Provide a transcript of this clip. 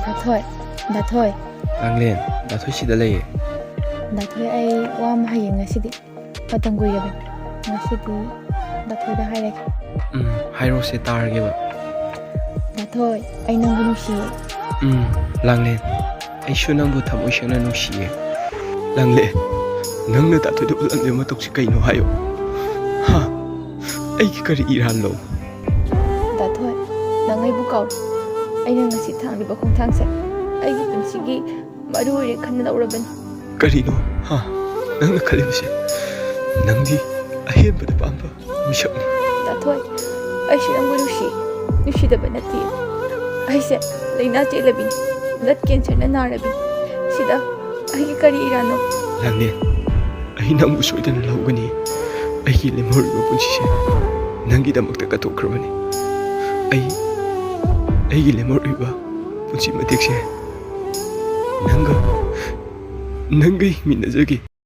Dathoi, Dathoi. Langlen, Dathoi sida lay. Dathoi ay wa ma hayeng ngasidi. Matam guirabe. Ngasidi Dathoi da hairake. Hairo se targe ba. Dathoi, ay nangbu nungsiye. Langlen, ay shu nangbu thamoi sengna nungsiye. Langlen, nangna Dathoi da ulande matok si kaino hayo. Ha, ay ki kari iran lo. Dathoi, nang ay bukaw. Ay nang ngasi thang ba khong thang se. Ay gi punsigi maru re khanna lauraban. Karino, ha, nangna khalibse. Nangdi ahen bada pamba misakni. Dathoi, ay shu nangbu nungsi. Nungsi da ba nati. Ay se laina chelabi. Blood cancer na narabi. Sida ay gi kari irano. Langlen, ay nangbu soidana laugani. Ay ki lemor ba punsise. Nangi damakta katokrabani. Ay gi lemor ba punsi matekse. Nanga minazagi.